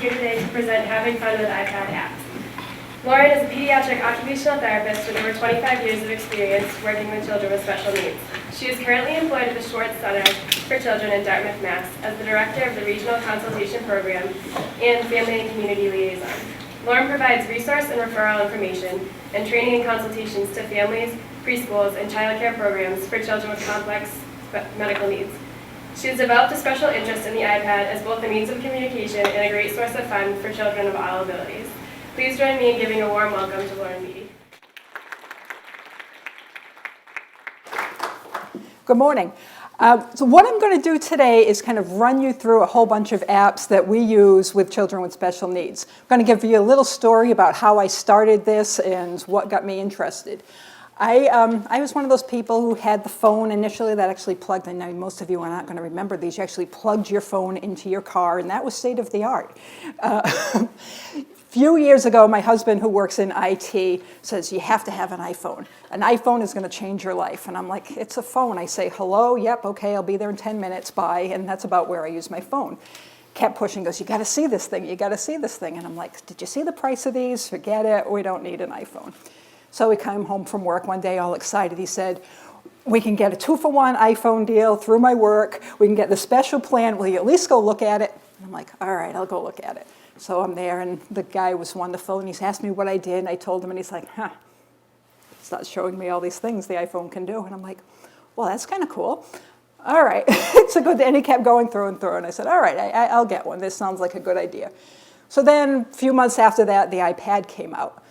here today to present Having Fun with iPad Apps. Lauren is a pediatric occupational therapist with over 25 years of experience working with children with special needs. She is currently employed at the Schwartz Center for Children in Dartmouth, Mass. as the director of the Regional Consultation Program and Family and Community Liaison. Lauren provides resource and referral information and training and consultations to families, preschools, and child care programs for children with complex medical needs. She has developed a special interest in the iPad as both a means of communication and a great source of fun for children of all abilities. Please join me in giving a warm welcome to Lauren Beatty. Good morning. So what I'm going to do today is kind of run you through a whole bunch of apps that we use with children with special needs. I'm going to give you a little story about how I started this and what got me interested. I was one of those people who had the phone initially that actually plugged, and now most of you are not going to remember these, you actually plugged your phone into your car, and that was state of the art. A few years ago, my husband, who works in IT, says, you have to have an iPhone. An iPhone is going to change your life. And I'm like, it's a phone. I say, hello, yep, okay, I'll be there in 10 minutes, bye, and that's about where I use my phone. Kept pushing, goes, you got to see this thing, you got to see this thing. And I'm like, did you see the price of these? Forget it, we don't need an iPhone. So he came home from work one day all excited. He said, we can get a 2-for-1 iPhone deal through my work. We can get the special plan. Will you at least go look at it? And I'm like, all right, I'll go look at it. So I'm there, and the guy was wonderful, and he's asked me what I did, and I told him, and he's like, huh. He starts showing me all these things the iPhone can do, and I'm like, well, that's kind of cool. All right, it's a good, and he kept going through and through, and I said, all right, I'll get one. This sounds like a good idea. So then a few months after that, the iPad came out.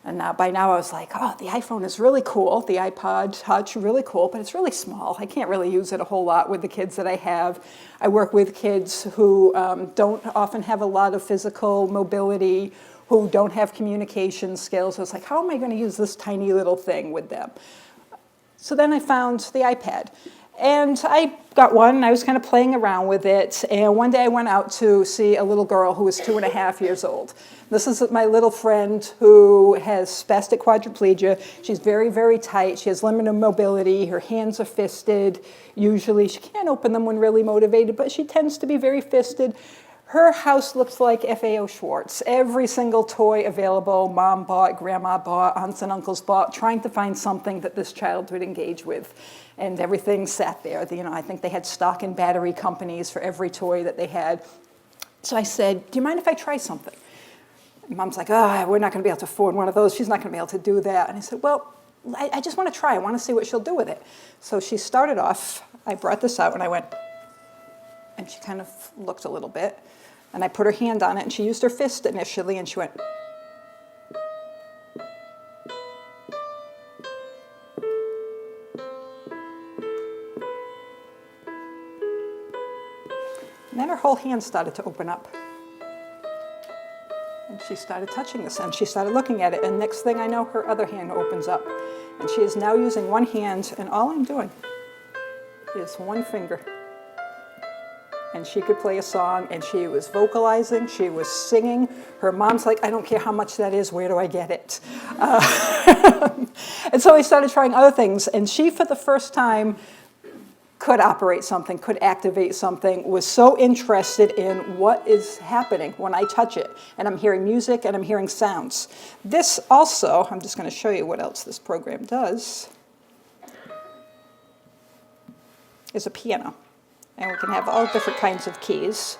And by now I was like, oh, the iPhone is really cool, the iPod Touch, really cool, but it's really small. I can't really use it a whole lot with the kids that I have. I work with kids who don't often have a lot of physical mobility, who don't have communication skills. So it's like, how am I going to use this tiny little thing with them? So then I found the iPad. And I got one, and I was kind of playing around with it. And one day I went out to see a little girl who was 2.5 years old. This is my little friend who has spastic quadriplegia. She's very, very tight. She has limited mobility. Her hands are fisted. Usually she can't open them when really motivated, but she tends to be very fisted. Her house looks like FAO Schwartz. Every single toy available, mom bought, grandma bought, aunts and uncles bought, trying to find something that this child would engage with. And everything sat there. You know, I think they had stock and battery companies for every toy that they had. So I said, do you mind if I try something? And Mom's like, oh, we're not going to be able to afford one of those. She's not going to be able to do that. And I said, well, I just want to try. I want to see what she'll do with it. So she started off. I brought this out, and I went, and she kind of looked a little bit. And I put her hand on it, and she used her fist initially, and she went. And then her whole hand started to open up. And she started touching this, and she started looking at it, and next thing I know, her other hand opens up. And she is now using one hand, and all I'm doing is one finger. And she could play a song, and she was vocalizing, she was singing. Her mom's like, I don't care how much that is, where do I get it? And so I started trying other things, and she, for the first time, could operate something, could activate something, was so interested in what is happening when I touch it. And I'm hearing music, and I'm hearing sounds. This also, I'm just going to show you what else this program does, is a piano. And we can have all different kinds of keys.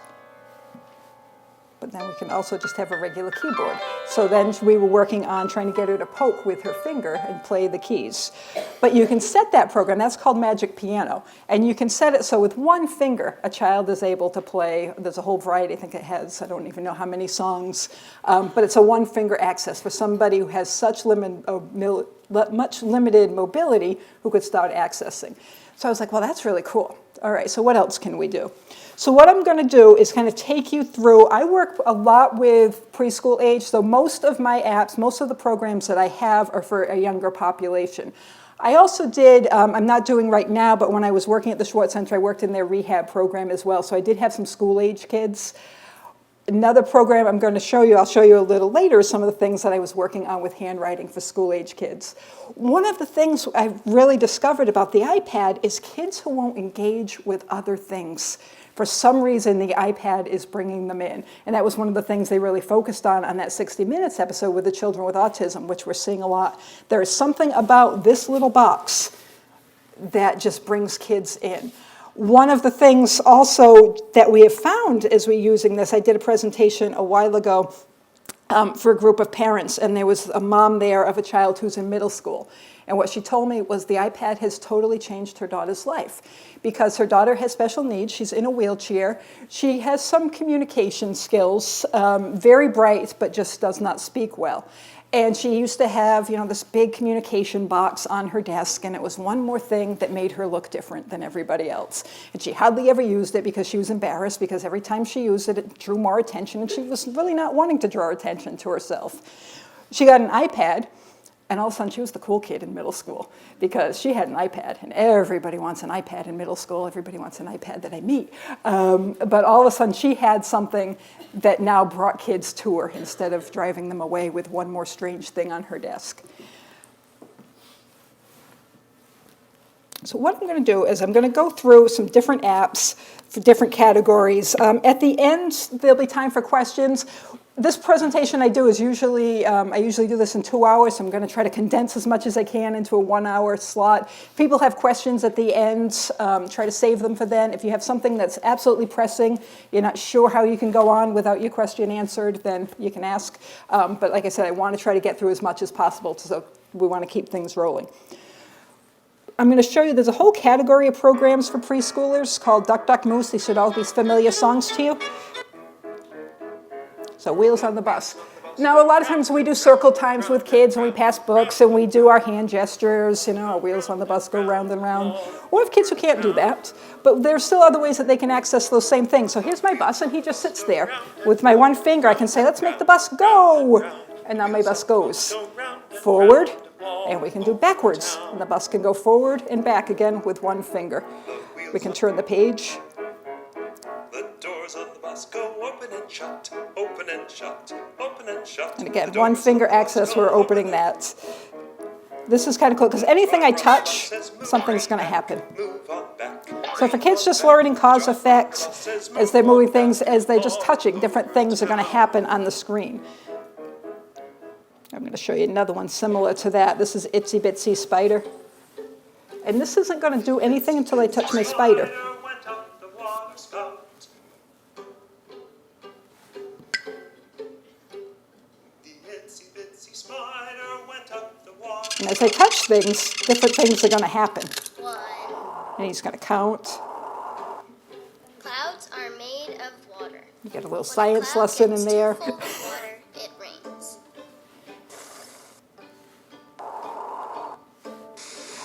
But then we can also just have a regular keyboard. So then we were working on trying to get her to poke with her finger and play the keys. But you can set that program, that's called Magic Piano. And you can set it so with one finger, a child is able to play. There's a whole variety, I think it has, I don't even know how many songs. But it's a one finger access for somebody who has such much limited mobility who could start accessing. So I was like, well, that's really cool. All right, so what else can we do? So what I'm going to do is kind of take you through, I work a lot with preschool age, so most of my apps, most of the programs that I have are for a younger population. I also did, I'm not doing right now, but when I was working at the Schwartz Center, I worked in their rehab program as well, so I did have some school age kids. Another program I'm going to show you, I'll show you a little later, some of the things that I was working on with handwriting for school-age kids. One of the things I've really discovered about the iPad is kids who won't engage with other things. For some reason, the iPad is bringing them in. And that was one of the things they really focused on that 60 Minutes episode with the children with autism, which we're seeing a lot. There is something about this little box that just brings kids in. One of the things also that we have found as we're using this, I did a presentation a while ago for a group of parents, and there was a mom there of a child who's in middle school. And what she told me was the iPad has totally changed her daughter's life because her daughter has special needs. She's in a wheelchair. She has some communication skills, very bright, but just does not speak well. And she used to have, this big communication box on her desk, and it was one more thing that made her look different than everybody else. And she hardly ever used it because she was embarrassed, because every time she used it, it drew more attention, and she was really not wanting to draw attention to herself. She got an iPad, and all of a sudden she was the cool kid in middle school because she had an iPad, and everybody wants an iPad in middle school. Everybody wants an iPad that I meet. But all of a sudden she had something that now brought kids to her instead of driving them away with one more strange thing on her desk. So what I'm going to do is I'm going to go through some different apps for different categories. At the end, there'll be time for questions. This presentation I do is usually, I usually do this in 2 hours, so I'm going to try to condense as much as I can into a 1 hour slot. If people have questions at the end, try to save them for then. If you have something that's absolutely pressing, you're not sure how you can go on without your question answered, then you can ask. But like I said, I want to try to get through as much as possible, so we want to keep things rolling. I'm going to show you, there's a whole category of programs for preschoolers called Duck Duck Moose. These should all be familiar songs to you. So Wheels on the Bus. Now, a lot of times we do circle times with kids and we pass books and we do our hand gestures, Wheels on the Bus go round and round. Or if kids who can't do that, but there's still other ways that they can access those same things. So here's my bus and he just sits there. With my one finger I can say, let's make the bus go. And now my bus goes forward, and we can do backwards. And the bus can go forward and back again with one finger. We can turn the page. The doors on the bus go open and shut, open and shut, open and shut. And again, one finger access, we're opening that. This is kind of cool, because anything I touch, something's going to happen. So for kids just learning cause effect, as they're moving things, as they're just touching, different things are going to happen on the screen. I'm going to show you another one similar to that. This is Itsy Bitsy Spider. And this isn't going to do anything until I touch my spider. And as I touch things, different things are going to happen. 1. And he's going to count. Clouds are made of water. You get a little When a science cloud lesson gets in too there. full of water, it rains.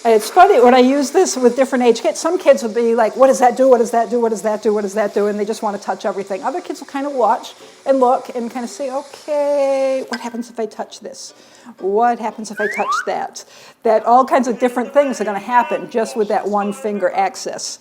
And it's funny, when I use this with different age kids, some kids would be like, what does that do, what does that do, what does that do, what does that do, and they just want to touch everything. Other kids will kind of watch and look and kind of say, okay, what happens if I touch this? What happens if I touch that? That all kinds of different things are going to happen just with that one finger access.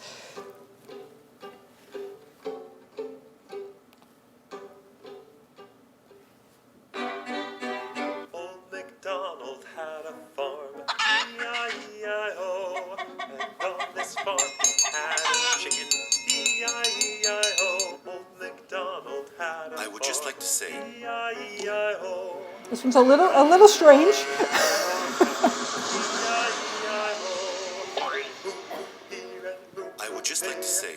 Old MacDonald had a farm, E-I-E-I-O. And on this farm he had a chicken, E-I-E-I-O. Old MacDonald had a farm. I would just like to say, E-I-E-I-O. This one's a little strange. I would just like to say,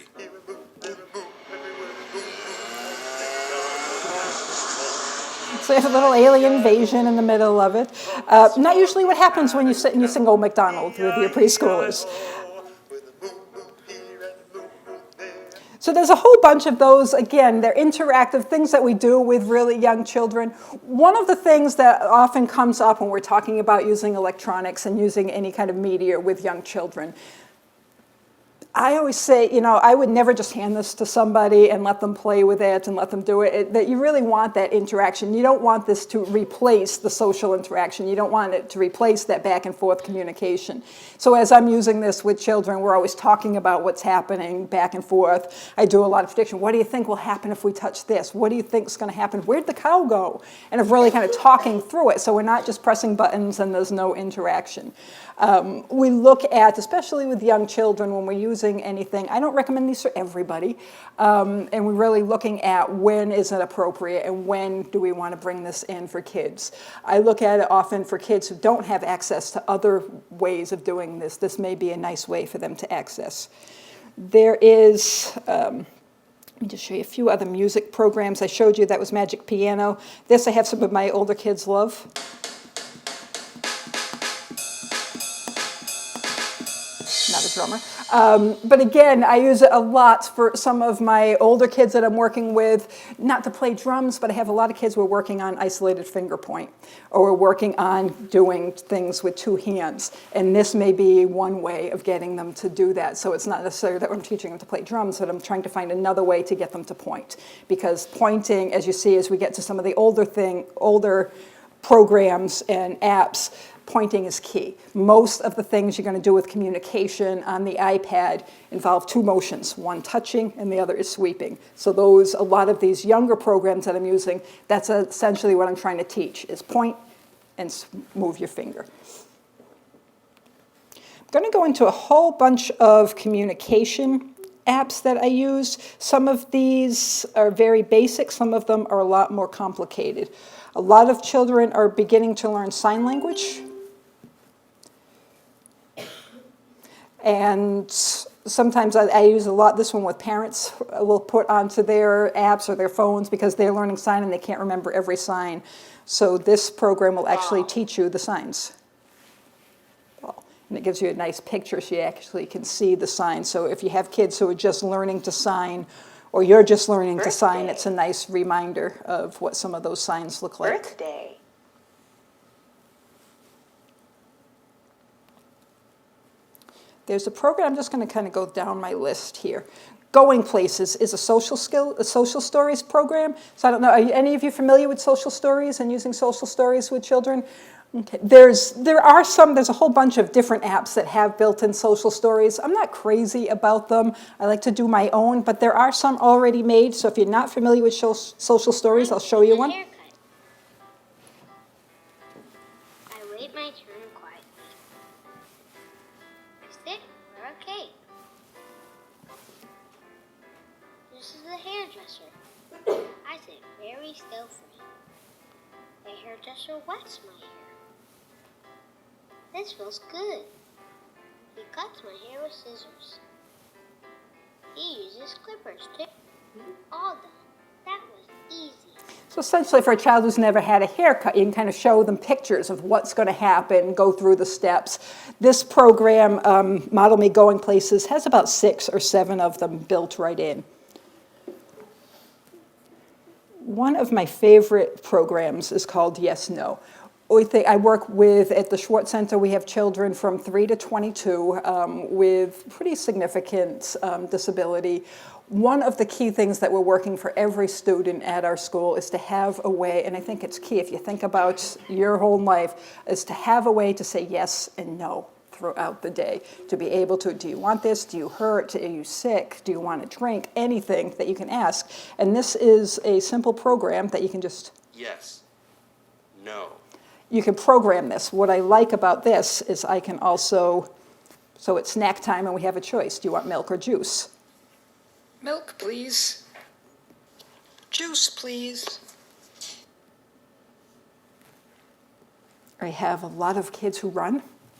So there's a little alien invasion in the middle of it. Not usually what happens when you sit and you sing Old MacDonald with your preschoolers. So there's a whole bunch of those. Again, they're interactive things that we do with really young children. One of the things that often comes up when we're talking about using electronics and using any kind of media with young children, I always say, I would never just hand this to somebody and let them play with it and let them do it. That you really want that interaction. You don't want this to replace the social interaction. You don't want it to replace that back and forth communication. So as I'm using this with children, we're always talking about what's happening back and forth. I do a lot of prediction. What do you think will happen if we touch this? What do you think is going to happen? Where'd the cow go? And of really kind of talking through it. So we're not just pressing buttons and there's no interaction. We look at, especially with young children, when we're using using anything. I don't recommend these for everybody. And we're really looking at when is it appropriate and when do we want to bring this in for kids. I look at it often for kids who don't have access to other ways of doing this. This may be a nice way for them to access. There is, let me just show you a few other music programs. I showed you that was Magic Piano. This I have some of my older kids love. Not a drummer. But again, I use it a lot for some of my older kids that I'm working with, not to play drums, but I have a lot of kids who are working on isolated finger point, or we're working on doing things with two hands. And this may be one way of getting them to do that. So it's not necessarily that I'm teaching them to play drums, but I'm trying to find another way to get them to point. Because pointing, as you see, as we get to some of the older programs and apps, pointing is key. Most of the things you're going to do with communication on the iPad involve two motions, one touching and the other is sweeping. So a lot of these younger programs that I'm using, that's essentially what I'm trying to teach, is point and move your finger. I'm going to go into a whole bunch of communication apps that I use. Some of these are very basic, some of them are a lot more complicated. A lot of children are beginning to learn sign language. And sometimes I use a lot this one with parents. Will put onto their apps or their phones because they're learning sign and they can't remember every sign. So this program will actually teach you the signs. And it gives you a nice picture so you actually can see the signs. So if you have kids who are just learning to sign, or you're just learning to sign, it's a nice reminder of what some of those signs look like. Birthday. There's a program, I'm just going to kind of go down my list here. Going Places is a social stories program. So I don't know, are any of you familiar with social stories and using social stories with children? Okay. There's a whole bunch of different apps that have built-in social stories. I'm not crazy about them. I like to do my own, but there are some already made. So if you're not familiar with social stories, I'll show you one. Haircut. I wait my turn quietly. I sit, we're okay. This is the hairdresser. I sit very skillfully. The hairdresser wets my hair. This feels good. He cuts my hair with scissors. He uses clippers too. All done. That was easy. So essentially for a child who's never had a haircut, you can kind of show them pictures of what's going to happen, go through the steps. This program, Model Me Going Places, has about 6 or 7 of them built right in. One of my favorite programs is called Yes, No. I work with, at the Schwartz Center, we have children from 3 to 22 with pretty significant disability. One of the key things that we're working for every student at our school is to have a way, and I think it's key if you think about your whole life, is to have a way to say yes and no throughout the day. To be able to, do you want this? Do you hurt? Are you sick? Do you want to drink? Anything that you can ask. And this is a simple program that you can just... Yes. No. You can program this. What I like about this is I can also, so it's snack time and we have a choice. Do you want milk or juice? Milk, please. Juice, please. I have a lot of kids who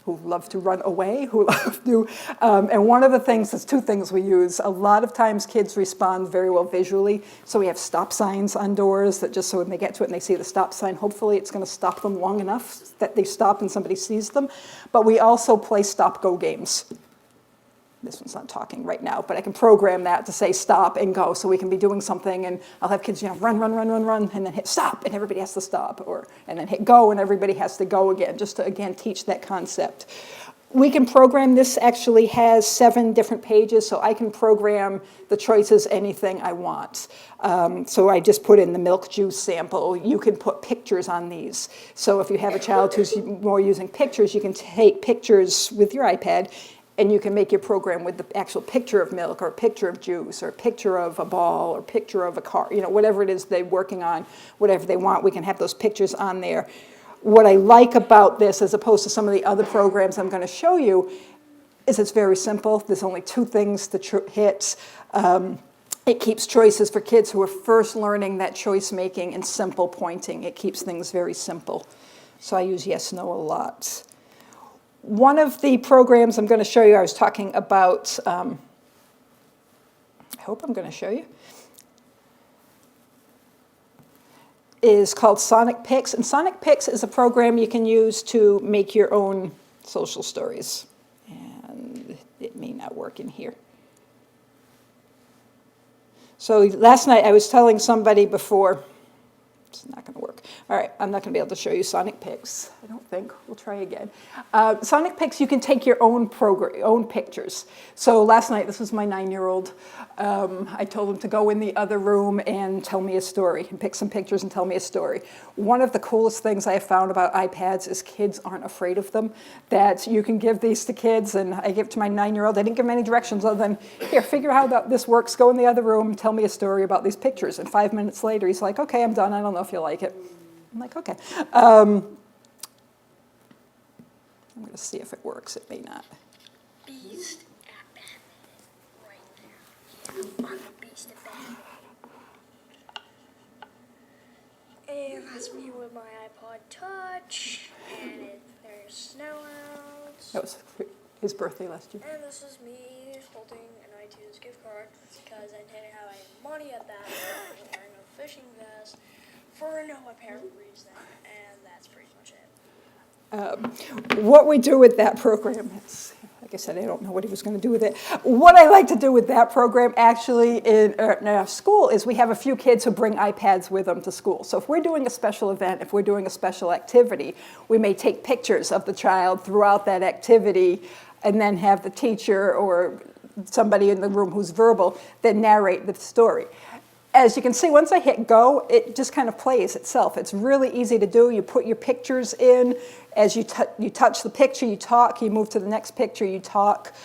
love to run away, who love to, and one of the things, there's 2 things we use. A lot of times kids respond very well visually, so we have stop signs on doors that just so when they get to it and they see the stop sign, hopefully it's going to stop them long enough that they stop and somebody sees them. But we also play stop-go games. This one's not talking right now, but I can program that to say stop and go, so we can be doing something and I'll have kids, run, and then hit stop and everybody has to stop, and then hit go and everybody has to go again, just to, again, teach that concept. We can program, this actually has 7 different pages, so I can program the choices anything I want. So I just put in the milk juice sample. You can put pictures on these. So if you have a child who's more using pictures, you can take pictures with your iPad and you can make your program with the actual picture of milk or a picture of juice or a picture of a ball or a picture of a car, whatever it is they're working on, whatever they want, we can have those pictures on there. What I like about this, as opposed to some of the other programs I'm going to show you, is it's very simple. There's only 2 things to hit. It keeps choices for kids who are first learning that choice making and simple pointing. It keeps things very simple. So I use yes, no a lot. One of the programs I'm going to show you, I was talking about, I hope I'm going to show you, is called Sonic Pics. And Sonic Pics is a program you can use to make your own social stories. And it may not work in here. So last night I was telling somebody before, it's not going to work. All right, I'm not going to be able to show you Sonic Pics. I don't think. We'll try again. Sonic Pics, you can take your own own pictures. So last night, this was my 9-year-old. I told him to go in the other room and tell me a story, and pick some pictures and tell me a story. One of the coolest things I have found about iPads is kids aren't afraid of them, that you can give these to kids, and I give it to my 9-year-old. I didn't give him any directions other than, here, figure out how this works, go in the other room, tell me a story about these pictures. And 5 minutes later, he's like, okay, I'm done. I don't know if you like it. I'm like, okay. I'm going to see if it works. It may not. Beast at Batman. Right there. I'm a beast at Batman. And that's me with my iPod Touch. And there's snow out. That was his birthday last year. And this is me holding an iTunes gift card because I didn't have any money at that time. I was wearing a fishing vest for no apparent reason. And that's pretty much it. What we do with that program is, like I said, I don't know what he was going to do with it. What I like to do with that program actually in our school is we have a few kids who bring iPads with them to school. So if we're doing a special event, if we're doing a special activity, we may take pictures of the child throughout that activity and then have the teacher or somebody in the room who's verbal then narrate the story. As you can see, once I hit go, it just kind of plays itself. It's really easy to do. You put your pictures in. As you touch the picture, you talk. You move to the next picture, you talk.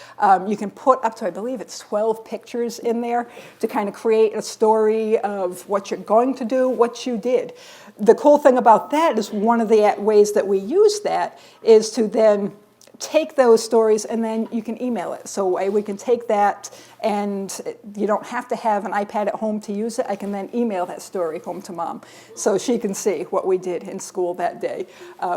You can put up to, I believe it's 12 pictures in there to kind of create a story of what you're going to do, what you did. The cool thing about that is one of the ways that we use that is to then take those stories and then you can email it. So we can take that and you don't have to have an iPad at home to use it. I can then email that story home to Mom so she can see what we did in school that day.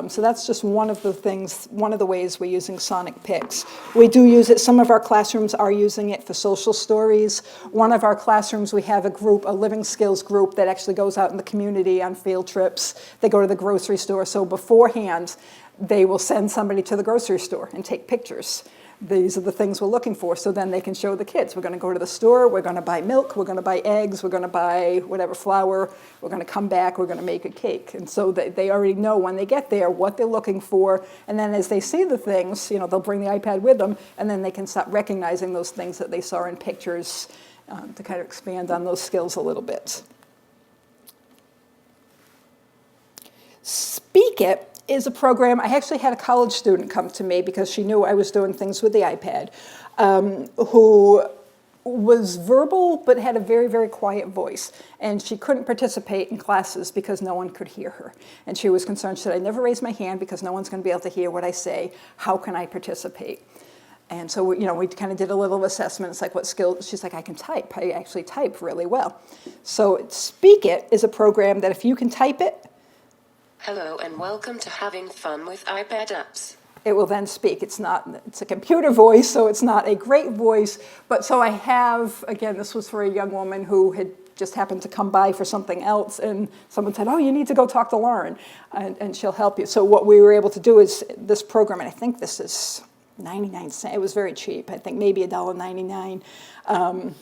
So that's just one of the ways we're using Sonic Pics. We do use it, some of our classrooms are using it for social stories. One of our classrooms, we have a living skills group that actually goes out in the community on field trips. They go to the grocery store, so beforehand, they will send somebody to the grocery store and take pictures. These are the things we're looking for, so then they can show the kids. We're going to go to the store, we're going to buy milk, we're going to buy eggs, we're going to buy whatever flour, we're going to come back, we're going to make a cake. And so they already know when they get there what they're looking for, and then as they see the things, they'll bring the iPad with them, and then they can start recognizing those things that they saw in pictures to kind of expand on those skills a little bit. Speak It is a program. I actually had a college student come to me because she knew I was doing things with the iPad, who was verbal but had a very, very quiet voice. And she couldn't participate in classes because no one could hear her. And she was concerned. She said, I never raise my hand because no one's going to be able to hear what I say. How can I participate? And so, we kind of did a little assessment. It's like, what skills? She's like, I can type. I actually type really well. So Speak It is a program that if you can type it, hello and welcome to Having Fun with iPad Apps. it will then speak. It's a computer voice, so it's not a great voice. But so I have, again, this was for a young woman who had just happened to come by for something else, and someone said, oh, you need to go talk to Lauren, and she'll help you. So what we were able to do is this program, and I think this is 99 cents. It was very cheap. I think maybe $1.99.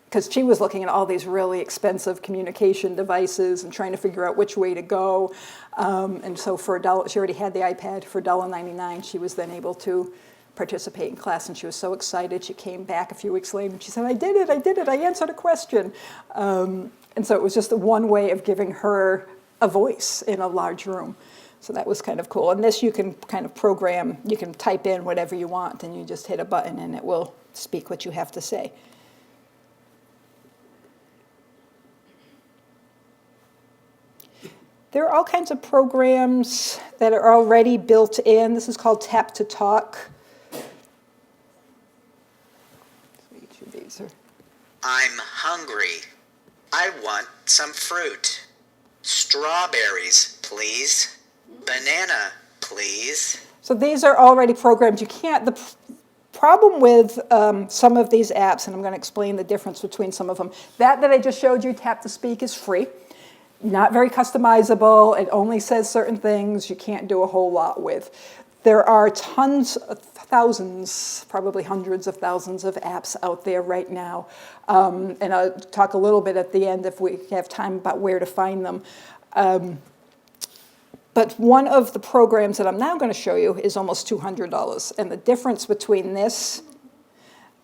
Because she was looking at all these really expensive communication devices and trying to figure out which way to go. And so for $1, she already had the iPad. For $1.99, she was then able to participate in class, and she was so excited. She came back a few weeks later, and she said, I did it, I answered a question. And so it was just one way of giving her a voice in a large room. So that was kind of cool. And this you can kind of program, you can type in whatever you want, and you just hit a button, and it will speak what you have to say. There are all kinds of programs that are already built in. This is called Tap to Talk. I'm hungry. I want some fruit. Strawberries, please. Banana, please. So these are already programmed. You can't, the problem with some of these apps, and I'm going to explain the difference between some of them, that I just showed you, Tap to Speak, is free. Not very customizable. It only says certain things you can't do a whole lot with. There are tons, thousands, probably hundreds of thousands of apps out there right now. And I'll talk a little bit at the end if we have time about where to find them. But one of the programs that I'm now going to show you is almost $200. And the difference between this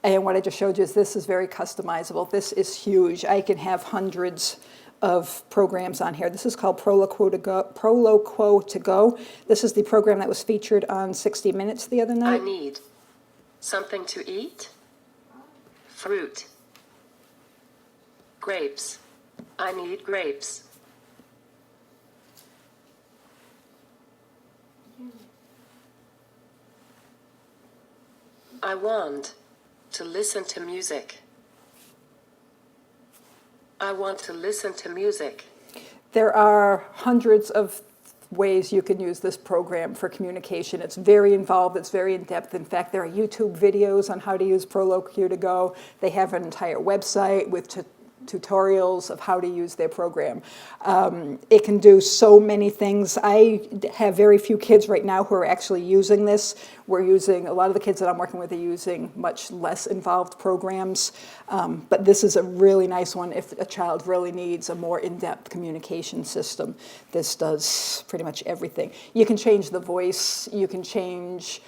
and what I just showed you is this is very customizable. This is huge. I can have hundreds of programs on here. This is called Proloquo to Go. This is the program that was featured on 60 Minutes the other night. I need something to eat. Fruit. Grapes. I need grapes. I want to listen to music. I want to listen to music. There are hundreds of ways you can use this program for communication. It's very involved, it's very in-depth. In fact, there are YouTube videos on how to use Proloquo to Go. They have an entire website with tutorials of how to use their program. It can do so many things. I have very few kids right now who are actually using this. A lot of the kids that I'm working with are using much less involved programs, but this is a really nice one if a child really needs a more in-depth communication system. This does pretty much everything. You can change the voice, you can change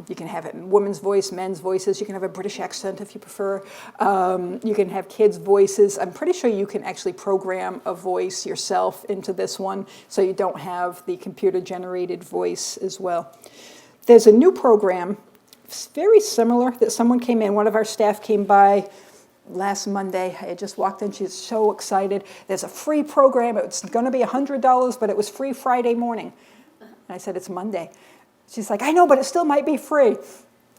you can have it in women's voice, men's voices. You can have a British accent if you prefer. You can have kids' voices. I'm pretty sure you can actually program a voice yourself into this one, so you don't have the computer-generated voice as well. There's a new program, very similar, that someone came in. One of our staff came by last Monday. I had just walked in. She's so excited. There's a free program. It's going to be $100, but it was free Friday morning. And I said, it's Monday. She's like, I know, but it still might be free.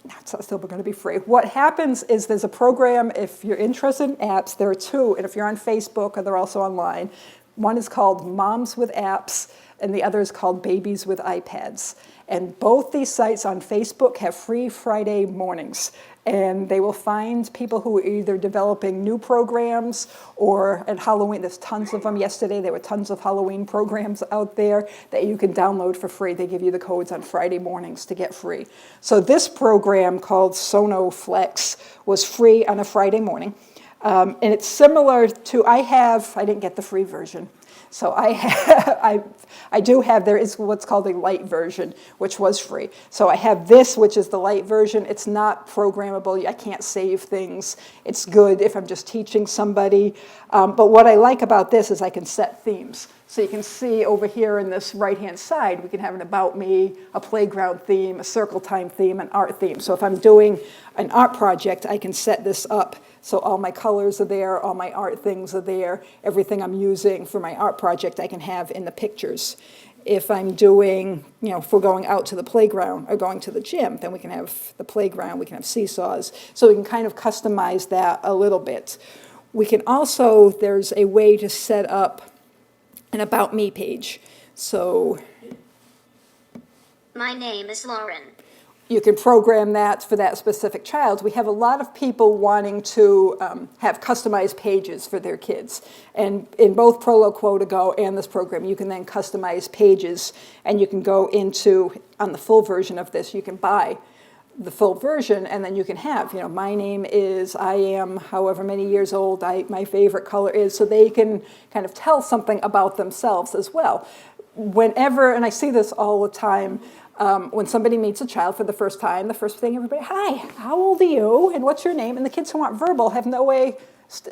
No, it's still going to be free. What happens is there's a program, if you're interested in apps, there are two, and if you're on Facebook, or they're also online. One is called Moms with Apps, and the other is called Babies with iPads. And both these sites on Facebook have free Friday mornings. And they will find people who are either developing new programs or at Halloween, there's tons of them. Yesterday there were tons of Halloween programs out there that you can download for free. They give you the codes on Friday mornings to get free. So this program called SonoFlex was free on a Friday morning. And it's similar to, I didn't get the free version. So I do have, there is what's called a light version, which was free. So I have this, which is the light version. It's not programmable. I can't save things. It's good if I'm just teaching somebody. But what I like about this is I can set themes. So you can see over here in this right-hand side, we can have an About Me, a playground theme, a circle time theme, an art theme. So if I'm doing an art project, I can set this up. So all my colors are there, all my art things are there, everything I'm using for my art project I can have in the pictures. If I'm doing, if we're going out to the playground or going to the gym, then we can have the playground, we can have seesaws. So we can kind of customize that a little bit. We can also, there's a way to set up an About Me page. So my name is Lauren. You can program that for that specific child. We have a lot of people wanting to have customized pages for their kids. And in both Proloquo to Go and this program, you can then customize pages, and you can go into, on the full version of this, you can buy the full version, and then you can have, my name is, I am however many years old, my favorite color is, so they can kind of tell something about themselves as well. Whenever, and I see this all the time, when somebody meets a child for the first time, the first thing everybody, hi, how old are you, and what's your name? And the kids who aren't verbal have no way,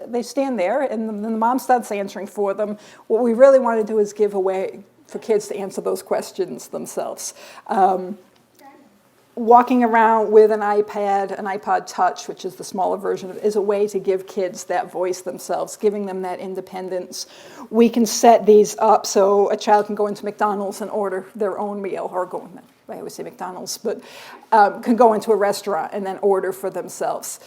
they stand there, and then the mom starts answering for them. What we really want to do is give a way for kids to answer those questions themselves. Walking around with an iPad, an iPod Touch, which is the smaller version, is a way to give kids that voice themselves, giving them that independence. We can set these up so a child can go into McDonald's and order their own meal, or I always say McDonald's, but can go into a restaurant and then order for themselves.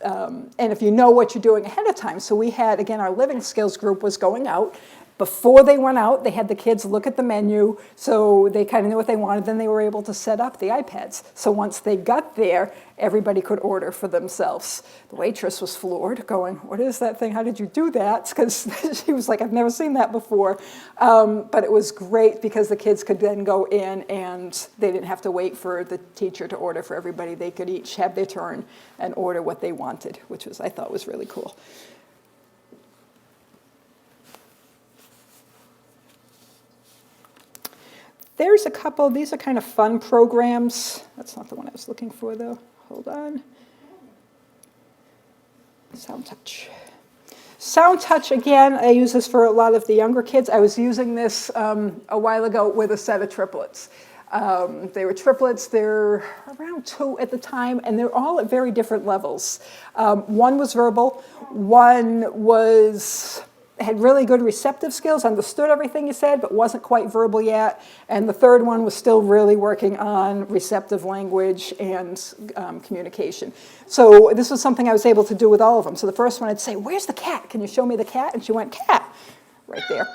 and if you know what you're doing ahead of time. So we had, again, our living skills group was going out. Before they went out, they had the kids look at the menu, so they kind of knew what they wanted. Then they were able to set up the iPads. So once they got there, everybody could order for themselves. The waitress was floored, going, "What is that thing? How did you do that?" Because she was like, "I've never seen that before." But it was great because the kids could then go in and they didn't have to wait for the teacher to order for everybody. They could each have their turn and order what they wanted, which I thought was really cool. There's a couple, these are kind of fun programs. That's not the one I was looking for, though. Hold on. Sound Touch. Sound Touch, again, I use this for a lot of the younger kids. I was using this a while ago with a set of triplets. They were triplets, they're around 2 at the time, and they're all at very different levels. One was verbal, one had really good receptive skills, understood everything you said, but wasn't quite verbal yet. And the third one was still really working on receptive language and communication. So this was something I was able to do with all of them. So the first one I'd say, "Where's the cat? Can you show me the cat?" And she went, "Cat," right there.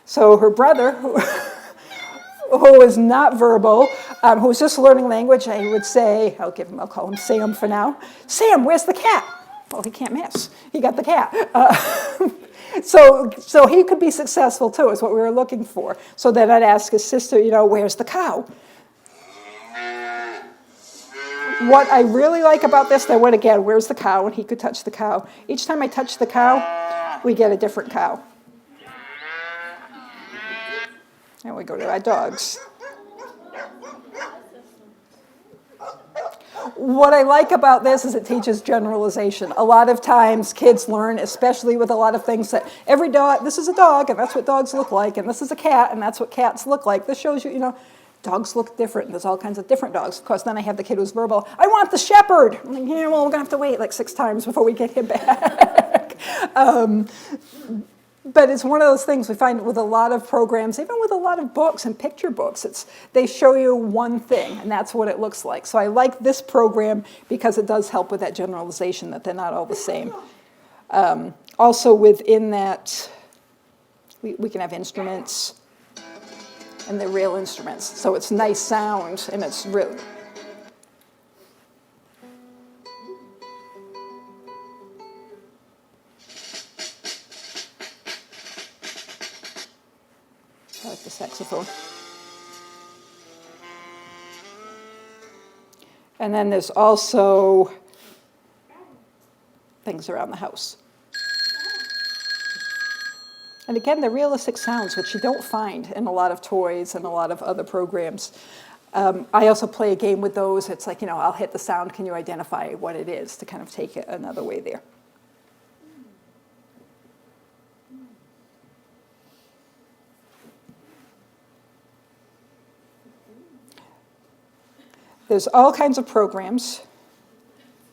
So her brother, who was not verbal, who was just learning language, I would say, I'll call him Sam for now. "Sam, where's the cat?" Well, he can't miss. He got the cat. So he could be successful too, is what we were looking for. So then I'd ask his sister, "Where's the cow?" What I really like about this, then went again, "Where's the cow?" And he could touch the cow. Each time I touch the cow, we get a different cow. And we go to our dogs. What I like about this is it teaches generalization. A lot of times kids learn, especially with a lot of things, that every dog, this is a dog, and that's what dogs look like, and this is a cat, and that's what cats look like. This shows you, dogs look different. There's all kinds of different dogs. Of course, then I have the kid who's verbal. "I want the shepherd." I'm like, "Yeah, well, we're going to have to wait like 6 times before we get him back." But it's one of those things we find with a lot of programs, even with a lot of books and picture books, they show you one thing, and that's what it looks like. So I like this program because it does help with that generalization, that they're not all the same. Also within that, we can have instruments, and they're real instruments. So it's nice sound, and it's real. I like the saxophone. And then there's also things around the house. And again, they're realistic sounds, which you don't find in a lot of toys and a lot of other programs. I also play a game with those. It's like, I'll hit the sound. Can you identify what it is, to kind of take it another way there. There's all kinds of programs.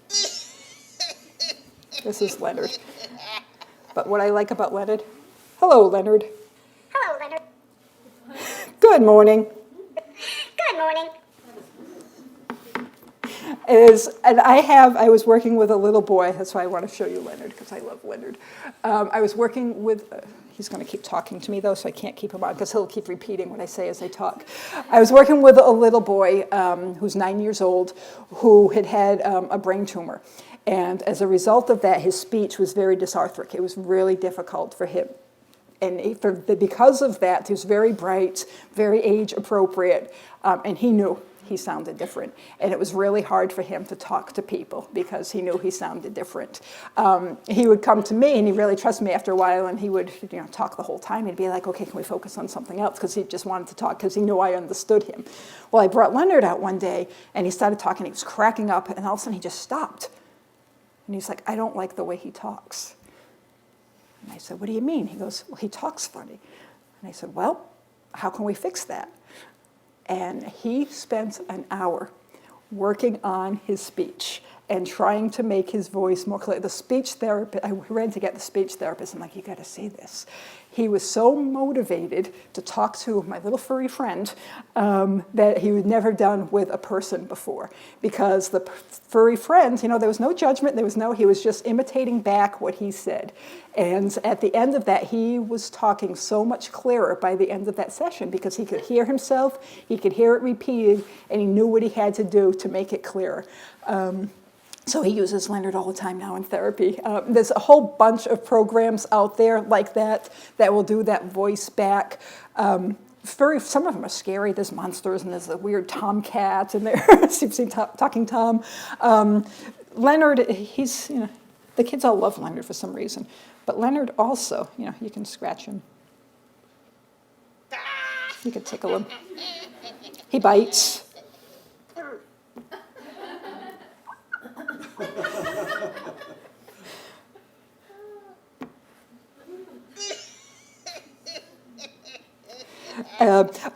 This is Leonard. But what I like about Leonard, hello, Leonard. Hello, Leonard. Good morning. Good morning. I was working with a little boy, that's why I want to show you Leonard, because I love Leonard. I was working with, he's going to keep talking to me though, so I can't keep him on, because he'll keep repeating what I say as I talk. I was working with a little boy who's 9 years old, who had a brain tumor. And as a result of that, his speech was very dysarthric. It was really difficult for him. And because of that, he was very bright, very age appropriate, and he knew he sounded different. And it was really hard for him to talk to people because he knew he sounded different. He would come to me, and he really trusted me after a while, and he would talk the whole time. He'd be like, "Okay, can we focus on something else?" Because he just wanted to talk because he knew I understood him. Well, I brought Leonard out one day, and he started talking. He was cracking up, and all of a sudden he just stopped. And he's like, "I don't like the way he talks." And I said, "What do you mean?" He goes, "Well, he talks funny." And I said, "Well, how can we fix that?" And he spent an hour working on his speech. and trying to make his voice more clear. The speech therapist, I ran to get the speech therapist. I'm like, you got to see this. He was so motivated to talk to my little furry friend that he had never done with a person before. Because the furry friend, there was no judgment, he was just imitating back what he said. And at the end of that, he was talking so much clearer by the end of that session because he could hear himself, he could hear it repeated, and he knew what he had to do to make it clearer. So he uses Leonard all the time now in therapy. There's a whole bunch of programs out there like that will do that voice back. Some of them are scary. There's monsters and there's a weird tomcat in there. You've seen Talking Tom. Leonard, he's, the kids all love Leonard for some reason. But Leonard also, you can scratch him. You can tickle him. He bites.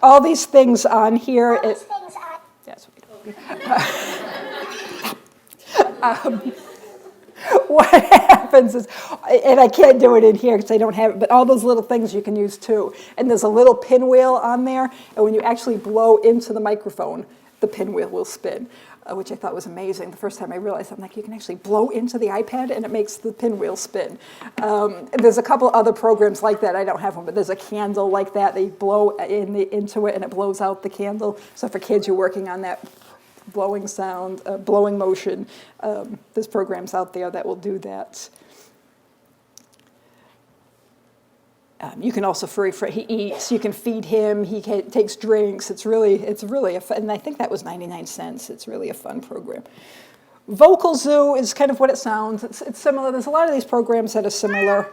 All these things on here. Yes. What happens is, and I can't do it in here because I don't have it, but all those little things you can use too. And there's a little pinwheel on there, and when you actually blow into the microphone, the pinwheel will spin, which I thought was amazing. The first time I realized, I'm like, you can actually blow into the iPad and it makes the pinwheel spin. There's a couple other programs like that. I don't have one, but there's a candle like that. They blow into it and it blows out the candle. So for kids, you're working on that blowing sound, blowing motion. There's programs out there that will do that. You can also he eats. You can feed him. He takes drinks. It's really a fun, and I think that was 99 cents. It's really a fun program. Vocal Zoo is kind of what it sounds. It's similar. There's a lot of these programs that are similar.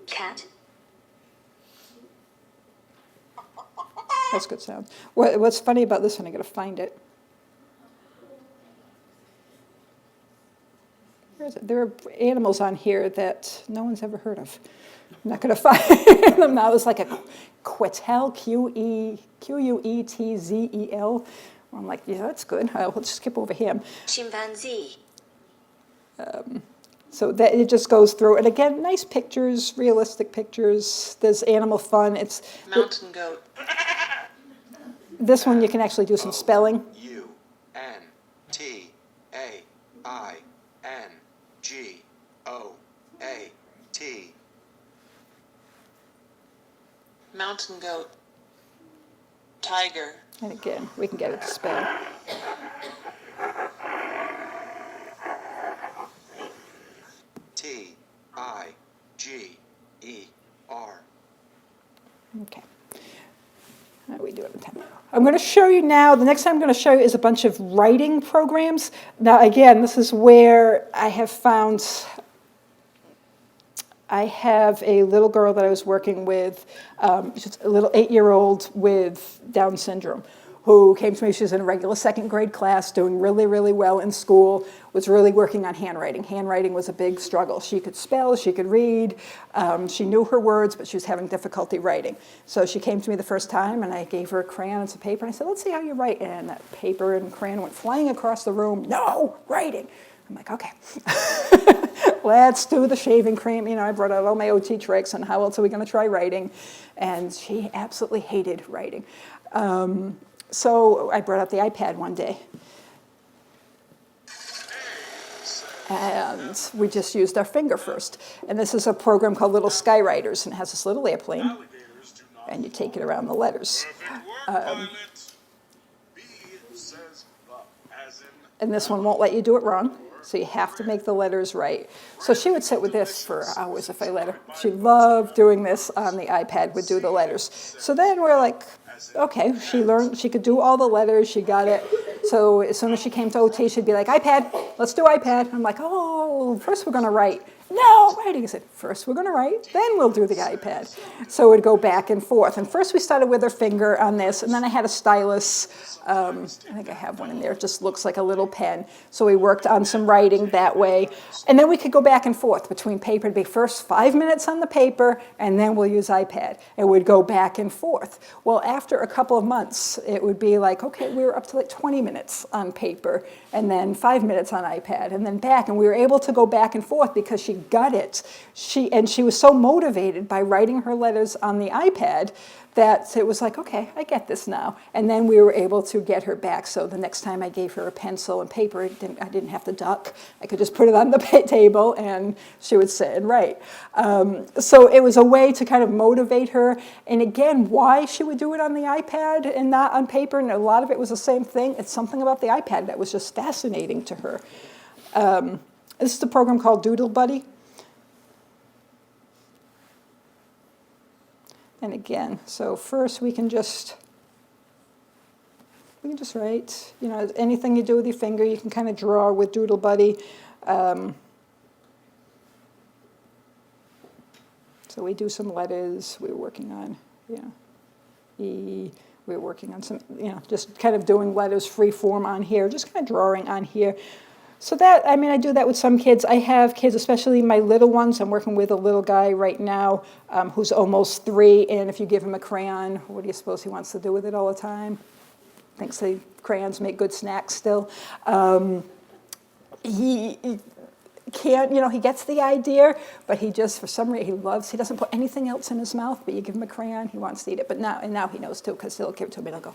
Cat. That's good sound. What's funny about this one? I got to find it. There are animals on here that no one's ever heard of. I'm not going to find them now. There's like a Quetzal, Quetzel. I'm like, yeah, that's good. We'll just skip over him. Chimpanzee. So that it just goes through. And again, nice pictures, realistic pictures. There's animal fun. It's Mountain goat. This one you can actually do some spelling. UNTAINGOAT. Mountain goat. Tiger. And again, we can get it to spell. TIGER. Okay. How do we do it in time? I'm going to show you now, the next time I'm going to show you is a bunch of writing programs. Now, again, this is where I have a little girl that I was working with, she's a little 8-year-old with Down syndrome, who came to me. She was in a regular 2nd grade class, doing really, really well in school, was really working on handwriting. Handwriting was a big struggle. She could spell, she could read, she knew her words, but she was having difficulty writing. So she came to me the first time, and I gave her a crayon and some paper, and I said, let's see how you write. And that paper and crayon went flying across the room. No, writing. I'm like, okay. Let's do the shaving cream. I brought out all my OT tricks, and how else are we going to try writing? And she absolutely hated writing. So I brought out the iPad one day. And we just used our finger first. And this is a program called Little Skywriters, and it has this little airplane. And you take it around the letters. And this one won't let you do it wrong. So you have to make the letters right. So she would sit with this for hours if I let her. She loved doing this on the iPad, would do the letters. So then we're like, okay, she learned, she could do all the letters, she got it. So as soon as she came to OT, she'd be like, iPad, let's do iPad. I'm like, oh, first we're going to write. no, writing. I said, first we're going to write, then we'll do the iPad. So it would go back and forth. And first we started with her finger on this, and then I had a stylus. I think I have one in there. It just looks like a little pen. So we worked on some writing that way. And then we could go back and forth between paper. It'd be first 5 minutes on the paper, and then we'll use iPad. And we'd go back and forth. Well, after a couple of months, it would be like, okay, we were up to like 20 minutes on paper, and then 5 minutes on iPad, and then back. And we were able to go back and forth because she got it. She was so motivated by writing her letters on the iPad that it was like, okay, I get this now. And then we were able to get her back. So the next time I gave her a pencil and paper, I didn't have to duck. I could just put it on the table and she would sit and write. So it was a way to kind of motivate her. And again, why she would do it on the iPad and not on paper, and a lot of it was the same thing. It's something about the iPad that was just fascinating to her. This is a program called Doodle Buddy. And again, so first we can just write. You know, anything you do with your finger, you can kind of draw with Doodle Buddy. So we do some letters. We were working on, E. We were working on some, just kind of doing letters free form on here, just kind of drawing on here. So that, I do that with some kids. I have kids, especially my little ones. I'm working with a little guy right now who's almost 3, and if you give him a crayon, what do you suppose he wants to do with it all the time? Thinks crayons make good snacks still. He can't, he gets the idea, but he just, for some reason, he doesn't put anything else in his mouth, but you give him a crayon, he wants to eat it. But now he knows too, because he'll give it to me and he'll go.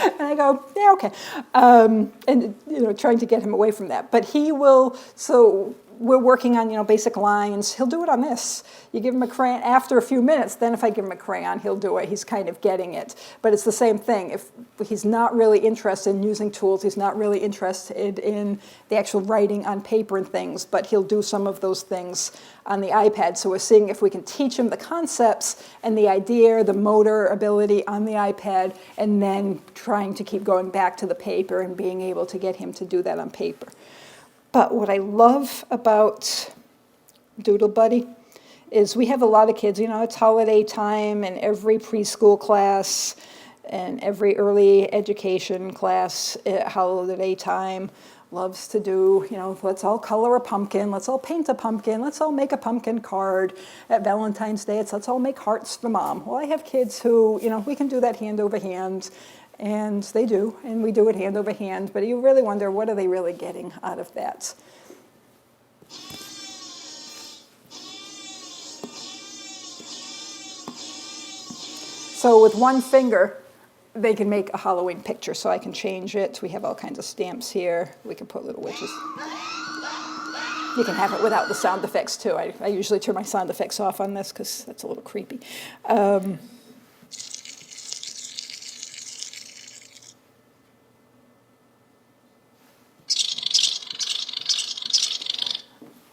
And I go, yeah, okay. And, trying to get him away from that. But he will, so we're working on, basic lines. He'll do it on this. You give him a crayon after a few minutes, then if I give him a crayon, he'll do it. He's kind of getting it. But it's the same thing. If he's not really interested in using tools, he's not really interested in the actual writing on paper and things, but he'll do some of those things on the iPad. So we're seeing if we can teach him the concepts and the idea, the motor ability on the iPad, and then trying to keep going back to the paper and being able to get him to do that on paper. But what I love about Doodle Buddy is we have a lot of kids, it's holiday time, and every preschool class and every early education class at holiday time loves to do, let's all color a pumpkin, let's all paint a pumpkin, let's all make a pumpkin card. At Valentine's Day, let's all make hearts for mom. Well, I have kids who, we can do that hand over hand. And they do, and we do it hand over hand, but you really wonder, what are they really getting out of that? So with one finger, they can make a Halloween picture, so I can change it. We have all kinds of stamps here. We can put little witches. You can have it without the sound effects, too. I usually turn my sound effects off on this, because that's a little creepy.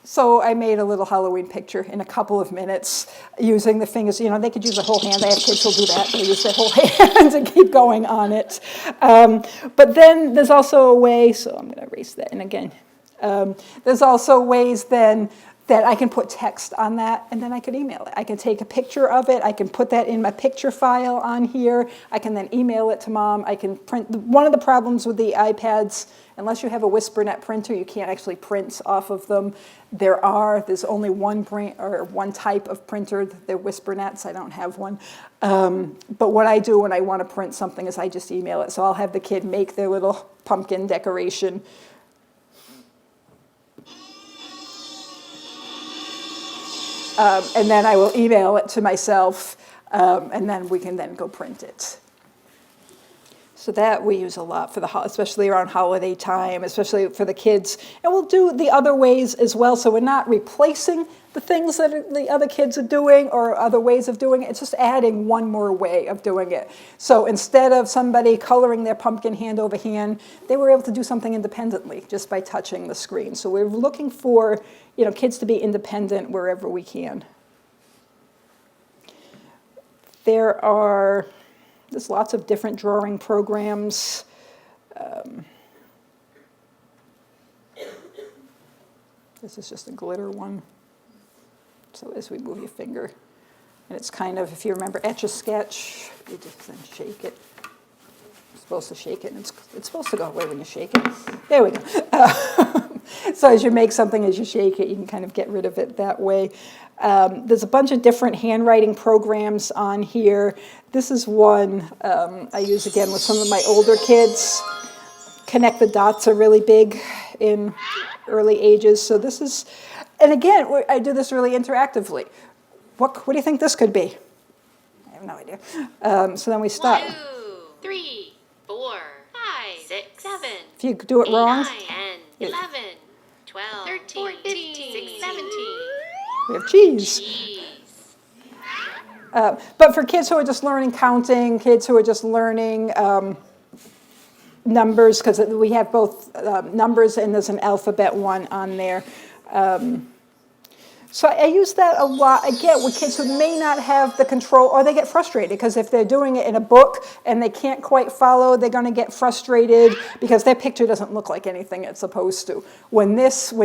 So I made a little Halloween picture in a couple of minutes using the fingers. They could use a whole hand. I have kids who'll do that. They'll use their whole hand and keep going on it. But then there's also a way, so I'm going to erase that. And again, there's also ways then that I can put text on that, and then I can email it. I can take a picture of it. I can put that in my picture file on here. I can then email it to mom. I can print. One of the problems with the iPads, unless you have a WhisperNet printer, you can't actually print off of them. There's only one type of printer. They're WhisperNets. I don't have one. But what I do when I want to print something is I just email it. So I'll have the kid make their little pumpkin decoration. And then I will email it to myself, and then we can then go print it. So that we use a lot for especially around holiday time, especially for the kids. And we'll do the other ways as well, so we're not replacing the things that the other kids are doing or other ways of doing it. It's just adding one more way of doing it. So instead of somebody coloring their pumpkin hand over hand, they were able to do something independently just by touching the screen. So we're looking for kids to be independent wherever we can. There's lots of different drawing programs. This is just a glitter one. So as we move your finger, and it's kind of, if you remember Etch-a-Sketch, you just then shake it. You're supposed to shake it, and it's supposed to go away when you shake it. There we go. So as you make something, as you shake it, you can kind of get rid of it that way. There's a bunch of different handwriting programs on here. This is one I use again with some of my older kids. Connect the dots are really big in early ages. So this is, and again, I do this really interactively. What do you think this could be? I have no idea. So then we stop. 2, 3, 4, 5, 6, 7. If you do it 8, wrong, 9, 10, 11, 12, 13, 14, 15, 16, 17. we have cheese. Cheese. But for kids who are just learning counting, kids who are just learning numbers, because we have both numbers and there's an alphabet one on there. So I use that a lot, again, with kids who may not have the control, or they get frustrated, because if they're doing it in a book and they can't quite follow, they're going to get frustrated because their picture doesn't look like anything it's supposed to. When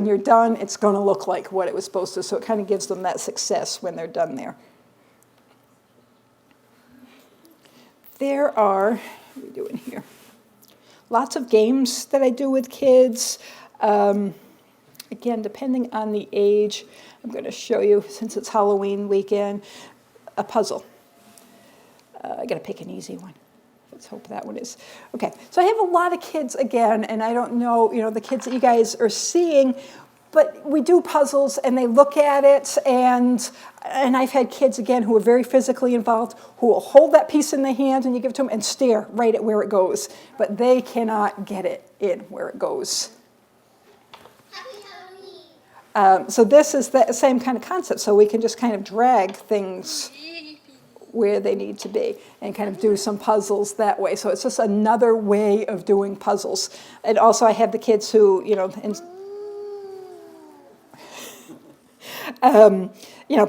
you're done, it's going to look like what it was supposed to, so it kind of gives them that success when they're done there. There are, what are we doing here? Lots of games that I do with kids. Again, depending on the age, I'm going to show you, since it's Halloween weekend, a puzzle. I got to pick an easy one. Let's hope that one is. Okay, so I have a lot of kids, again, and I don't know, the kids that you guys are seeing, but we do puzzles and they look at it, and I've had kids, again, who are very physically involved, who will hold that piece in their hand and you give it to them and stare right at where it goes, but they cannot get it in where it goes. So this is the same kind of concept, so we can just kind of drag things where they need to be and kind of do some puzzles that way. So it's just another way of doing puzzles. And also I have the kids who,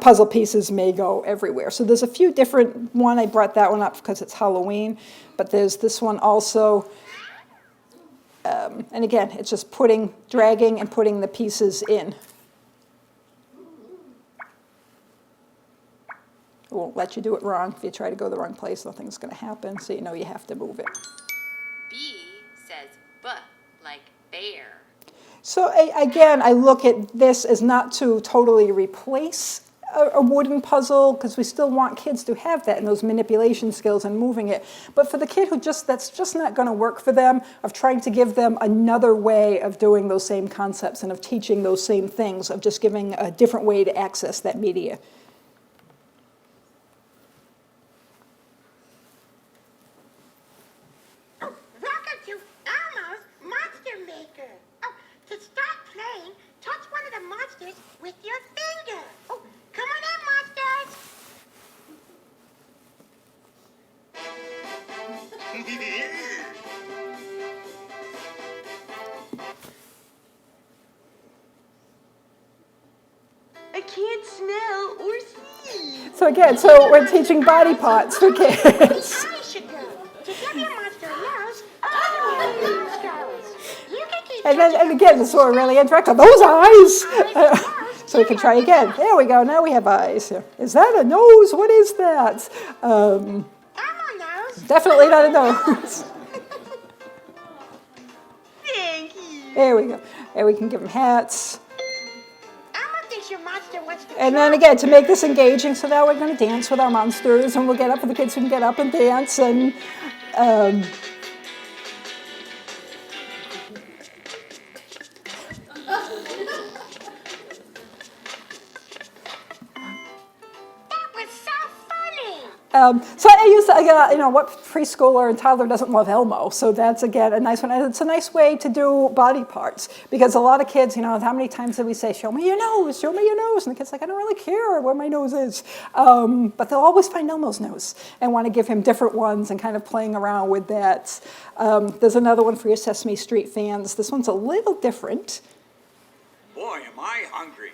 puzzle pieces may go everywhere. So there's a few different, I brought that one up because it's Halloween, but there's this one also. And again, it's just dragging and putting the pieces in. It won't let you do it wrong. If you try to go the wrong place, nothing's going to happen, so you have to move it. B says B, like bear. So again, I look at this as not to totally replace a wooden puzzle, because we still want kids to have that and those manipulation skills and moving it. But for the kid that's just not going to work for them, of trying to give them another way of doing those same concepts and of teaching those same things, of just giving a different way to access that media. Welcome to Elmo's Monster Maker. Oh, to start playing, touch one of the monsters with your finger. Oh, come on in, monsters. I can't smell or see. So again, we're teaching body parts for kids. I should go. To give your monster a nose, other nose goes. You can keep And again, this is what we're really interactive. Those eyes! So we can try again. There we go, now we have eyes. Is that a nose? What is that? Elmo nose. Definitely not a nose. Thank you. There we go. And we can give them hats. Elmo thinks your monster wants to And then again, to make this engaging, so now we're going to dance with our monsters, and we'll get up for the kids who can get up and dance, and That was so funny. so I use, what preschooler and toddler doesn't love Elmo? So that's, again, a nice one. And it's a nice way to do body parts, because a lot of kids, how many times did we say, show me your nose, show me your nose? And the kid's like, I don't really care where my nose is. But they'll always find Elmo's nose and want to give him different ones and kind of playing around with that. There's another one for your Sesame Street fans. This one's a little different. Boy, am I hungry.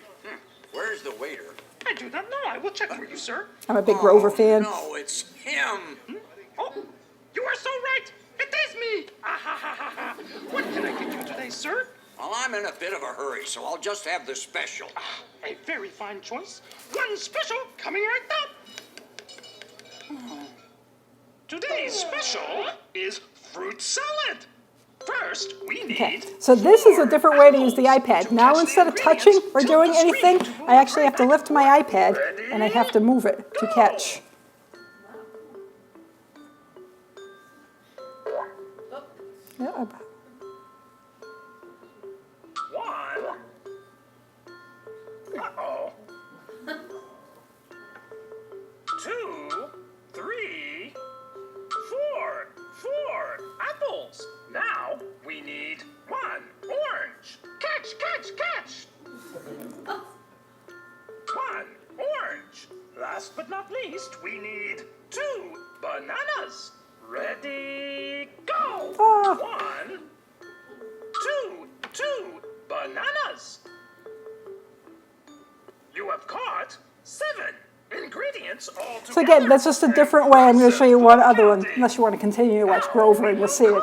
Where's the waiter? I do not know. I will check for you, sir. I'm a big Grover fan. No, it's him. Oh, you are so right. It is me. Ah, ha, ha, ha, ha. What can I get you today, sir? Well, I'm in a bit of a hurry, so I'll just have the special. A very fine choice. One special coming right up. Today's special is fruit salad. First, we need. Okay, so this is a different way to use the iPad. Now instead of touching or doing anything, I actually have to lift my iPad and I have to move it to catch. Yeah, One. Uh-oh. 2, 3, 4. 4 apples. Now we need 1 orange. Catch, catch, catch. 1 orange. Last but not least, we need 2 bananas. Ready, go. 1, 2 bananas. You have caught 7 ingredients all together. So again, that's just a different way. I'm going to show you one other one, unless you want to continue to watch Grover and you'll see it.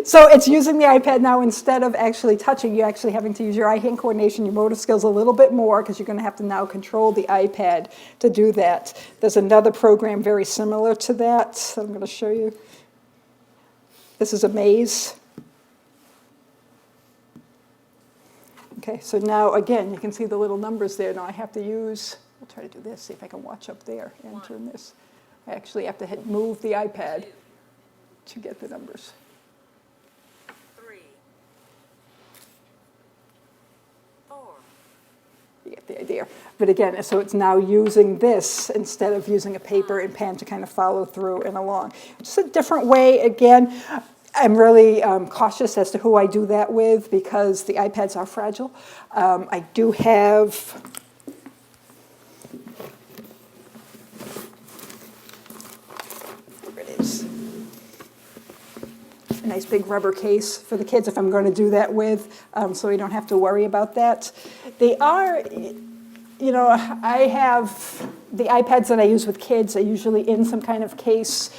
So it's using the iPad now instead of actually touching. You're actually having to use your eye-hand coordination, your motor skills a little bit more because you're going to have to now control the iPad to do that. There's another program very similar to that that I'm going to show you. This is a maze. Okay, so now again, you can see the little numbers there. Now I have to use, I'll try to do this, see if I can watch up there and turn this. I actually have to move the iPad to get the numbers. 3, 4. You get the idea. But again, so it's now using this instead of using a paper and pen to kind of follow through and along. Just a different way, again. I'm really cautious as to who I do that with because the iPads are fragile. I do have there it is. A nice big rubber case for the kids if I'm going to do that with, so we don't have to worry about that. They are, you know, I have the iPads that I use with kids are usually in some kind of case.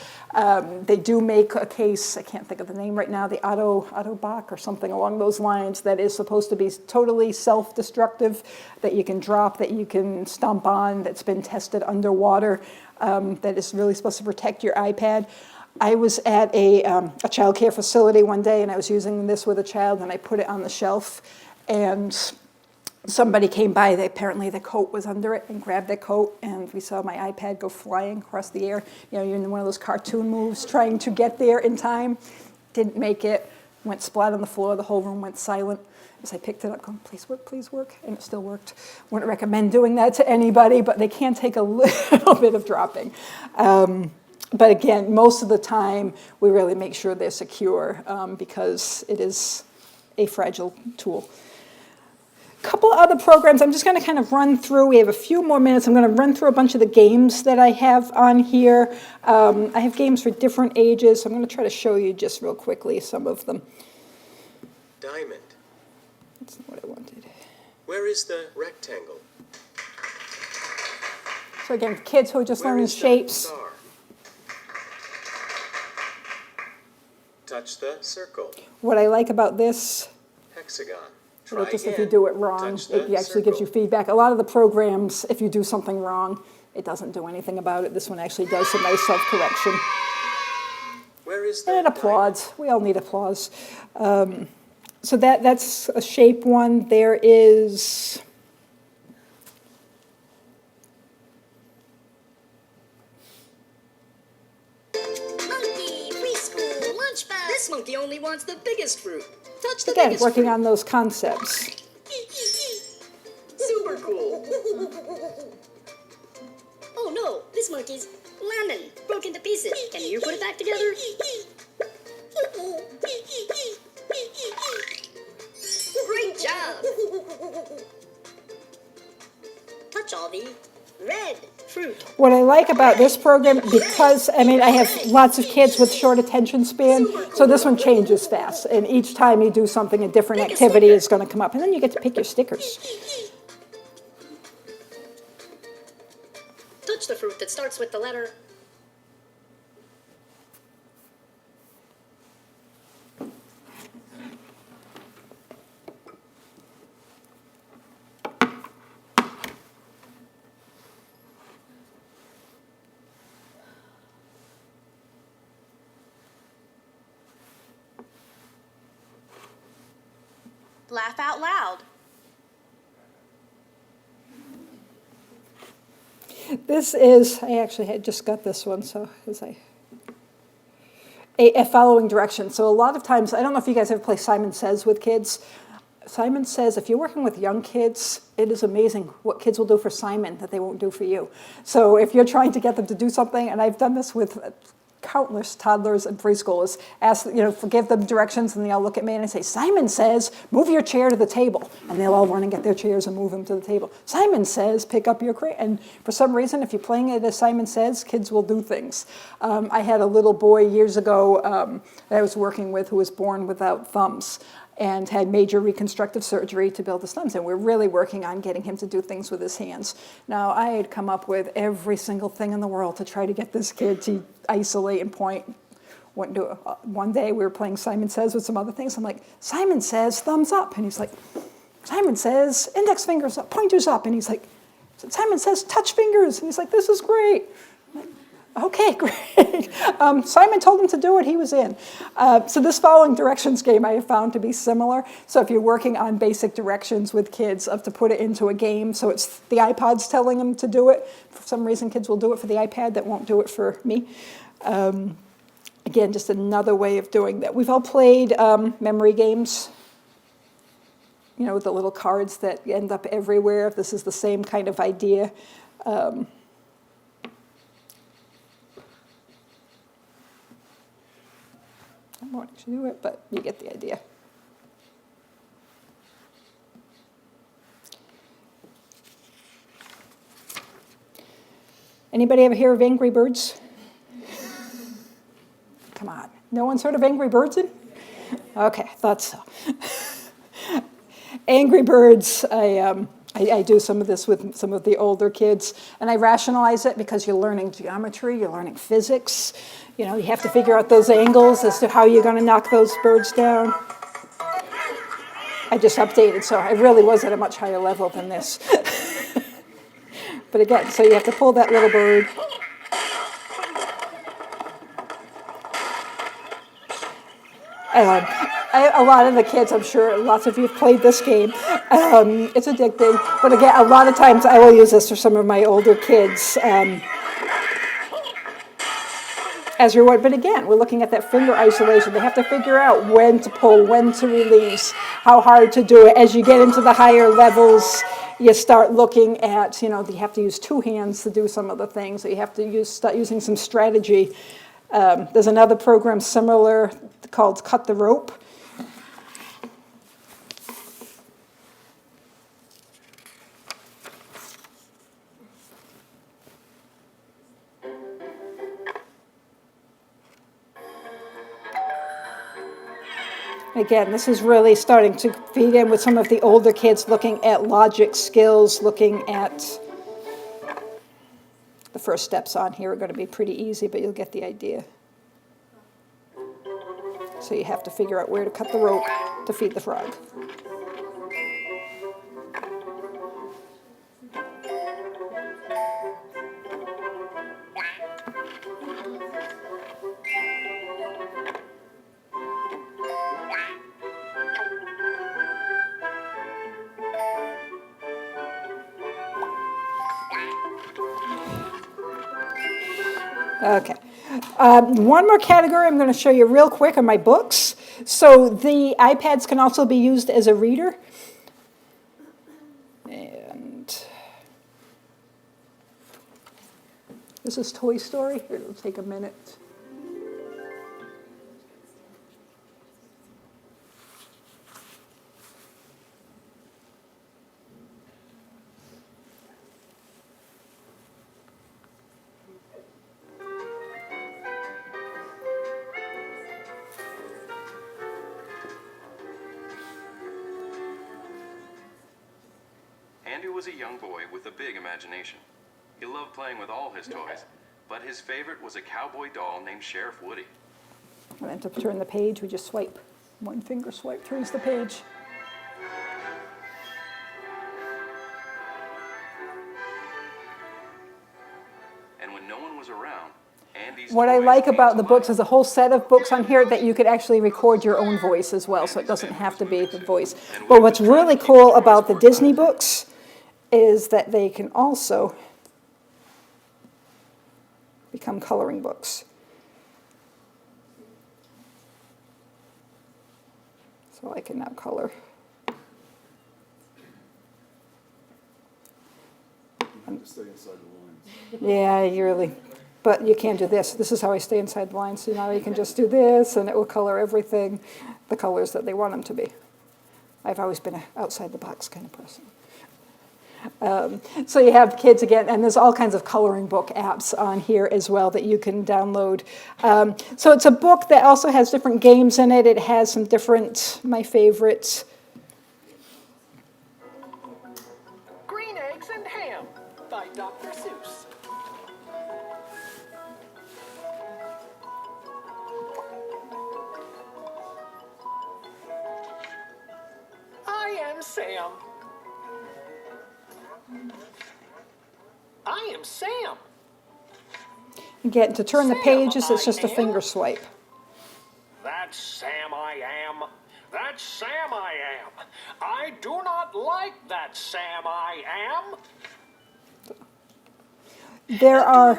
They do make a case, I can't think of the name right now, the Autobach or something along those lines that is supposed to be totally self-destructive, that you can drop, that you can stomp on, that's been tested underwater, that is really supposed to protect your iPad. I was at a child care facility one day and I was using this with a child and I put it on the shelf and somebody came by, apparently the coat was under it and grabbed that coat and we saw my iPad go flying across the air. You know, you're in one of those cartoon moves trying to get there in time. Didn't make it, went splat on the floor, the whole room went silent. As I picked it up, going, please work, and it still worked. Wouldn't recommend doing that to anybody, but they can take a little bit of dropping. But again, most of the time, we really make sure they're secure because it is a fragile tool. Couple other programs I'm just going to kind of run through. We have a few more minutes. I'm going to run through a bunch of the games that I have on here. I have games for different ages, so I'm going to try to show you just real quickly some of them. Diamond. That's not what I wanted. Where is the rectangle? So again, kids who are just learning shapes. Star? Touch the circle. What I like about this, Hexagon. just if you do it wrong, it actually gives you feedback. A lot of the programs, if you do something wrong, it doesn't do anything about it. This one actually does some nice self-correction. Where is and it applauds. We all need applause. So that's a shape one. There is... Monkey, preschool, lunchbox. This monkey only wants the biggest fruit. Touch the Again, biggest working fruit. on those concepts. Super cool. Oh no, this monkey's lemon broken to pieces. Can you put it back together? Great job. Touch all the red fruit. What I like about this program, because, I mean, I have lots of kids with short attention span, so this one changes fast. And each time you do something, a different activity is going to come up. And then you get to pick your stickers. Touch the fruit that starts with the letter Laugh out loud. This is, I actually had just got this one, so as a following direction. So a lot of times, I don't know if you guys ever play Simon Says with kids. Simon Says, if you're working with young kids, it is amazing what kids will do for Simon that they won't do for you. So if you're trying to get them to do something, and I've done this with countless toddlers and preschoolers, give them directions, and they all look at me and I say, Simon says, move your chair to the table. And they'll all run and get their chairs and move them to the table. Simon says, pick up your crate. And for some reason, if you're playing it as Simon Says, kids will do things. I had a little boy years ago that I was working with who was born without thumbs and had major reconstructive surgery to build his thumbs. And we're really working on getting him to do things with his hands. Now, I had come up with every single thing in the world to try to get this kid to isolate and point. One day we were playing Simon Says with some other things. I'm like, Simon says thumbs up. And he's like, Simon says index fingers up, pointers up. And he's like, Simon says touch fingers. And he's like, this is great. Okay, great. Simon told him to do it, he was in. So this following directions game I have found to be similar. So if you're working on basic directions with kids of to put it into a game, so it's the iPod's telling them to do it. For some reason, kids will do it for the iPad that won't do it for me. Again, just another way of doing that. We've all played memory games, with the little cards that end up everywhere. This is the same kind of idea. I won't actually do it, but you get the idea. Anybody ever hear of Angry Birds? Come on. No one's heard of Angry Birds? Okay, thought so. Angry Birds, I do some of this with some of the older kids, and I rationalize it because you're learning geometry, you're learning physics. You have to figure out those angles as to how you're going to knock those birds down. I just updated, so I really was at a much higher level than this. But again, so you have to pull that little bird. A lot of the kids, I'm sure, lots of you have played this game. It's addicting. But again, a lot of times I will use this for some of my older kids. But again, we're looking at that finger isolation. They have to figure out when to pull, when to release, how hard to do it. As you get into the higher levels, you start looking at, you have to use two hands to do some of the things. So you have to start using some strategy. There's another program similar called Cut the Rope. Again, this is really starting to feed in with some of the older kids looking at logic skills, looking at the first steps on here are going to be pretty easy, but you'll get the idea. So you have to figure out where to cut the rope to feed the frog. Okay. One more category I'm going to show you real quick are my books. So the iPads can also be used as a reader. And this is Toy Story. It'll take a minute. Andy was a young boy with a big imagination. He loved playing with all his toys, but his favorite was a cowboy doll named Sheriff Woody. And then to turn the page, we just swipe. One finger swipe turns the page. And when no one was around, Andy's What I Toys like came about to the books life. is a whole set of books on here that you could actually record your own voice as well, so it doesn't have to be the voice. But what's really cool about the Disney books is that they can also become coloring books. So I can now color. Stay inside the lines. Yeah, you really, but you can't do this. This is how I stay inside the lines. So now you can just do this, and it will color everything the colors that they want them to be. I've always been an outside the box kind of person. So you have kids again, and there's all kinds of coloring book apps on here as well that you can download. So it's a book that also has different games in it. It has some different, my favorites. Green Eggs and Ham by Dr. Seuss. I am Sam. I am Sam. Again, to turn the Sam, pages, it's I just a am. finger swipe. That's Sam I am. That's Sam I am. I do not like that Sam I am. There are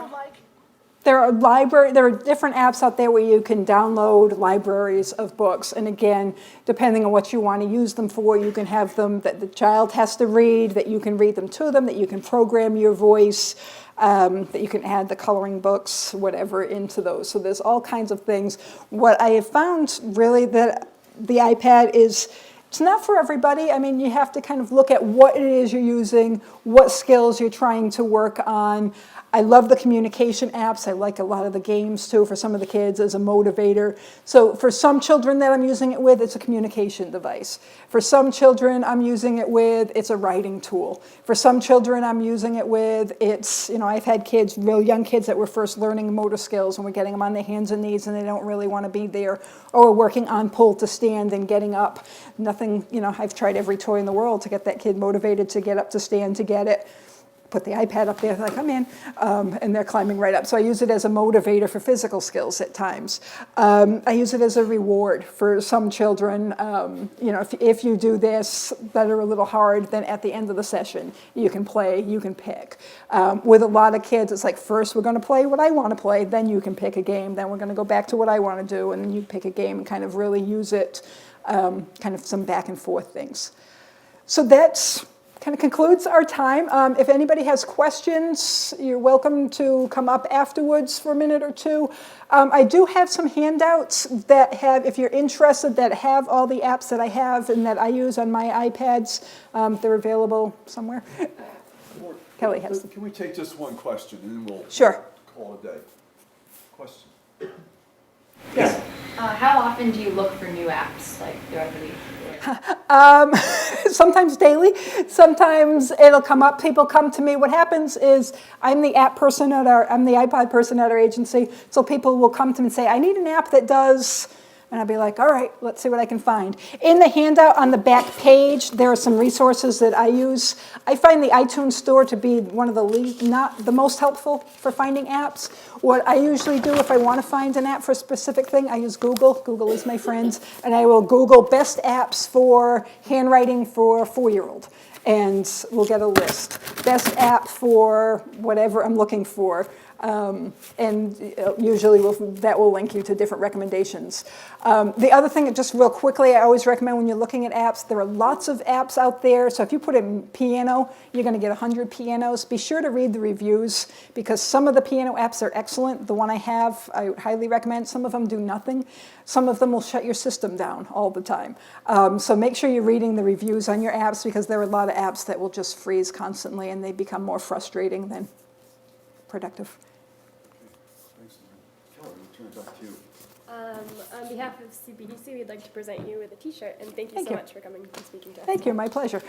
different apps out there where you can download libraries of books, and again, depending on what you want to use them for, you can have them that the child has to read, that you can read them to them, that you can program your voice, that you can add the coloring books, whatever, into those. So there's all kinds of things. What I have found really that the iPad is, it's not for everybody. I mean, you have to kind of look at what it is you're using, what skills you're trying to work on. I love the communication apps. I like a lot of the games too for some of the kids as a motivator. So for some children that I'm using it with, it's a communication device. For some children I'm using it with, it's a writing tool. For some children I'm using it with, it's, I've had kids, real young kids that were first learning motor skills and we're getting them on their hands and knees and they don't really want to be there. Or we're working on pull to stand and getting up. Nothing, I've tried every toy in the world to get that kid motivated to get up to stand to get it. Put the iPad up there, like, I'm in, and they're climbing right up. So I use it as a motivator for physical skills at times. I use it as a reward for some children. If you do this that are a little hard, then at the end of the session, you can play, you can pick. With a lot of kids, it's like, first we're going to play what I want to play, then you can pick a game, then we're going to go back to what I want to do, and then you pick a game and kind of really use it, kind of some back and forth things. So that's kind of concludes our time. If anybody has questions, you're welcome to come up afterwards for a minute or two. I do have some handouts that have, if you're interested, that have all the apps that I have and that I use on my iPads. They're available somewhere. Kelly has them. Can we take just one question and then we'll call it a day? Question. Yes. How often do you look for new apps, like throughout the week? Sometimes daily, sometimes it'll come up. People come to me. What happens is I'm the iPad person at our agency. So people will come to me and say, I need an app that does, and I'll be like, all right, let's see what I can find. In the handout on the back page, there are some resources that I use. I find the iTunes Store to be one of the least, not the most helpful for finding apps. What I usually do if I want to find an app for a specific thing, I use Google. Google is my friend. And I will Google best apps for handwriting for a 4-year-old. And we'll get a list. Best app for whatever I'm looking for. And usually that will link you to different recommendations. The other thing, just real quickly, I always recommend when you're looking at apps, there are lots of apps out there. So if you put in piano, you're going to get 100 pianos. Be sure to read the reviews because some of the piano apps are excellent. The one I have, I highly recommend. Some of them do nothing. Some of them will shut your system down all the time. So make sure you're reading the reviews on your apps because there are a lot of apps that will just freeze constantly and they become more frustrating than productive. Turn it back to you. On behalf of CBDC, we'd like to present you with a t-shirt, and thank you so much for coming and speaking to us. Thank you, my pleasure.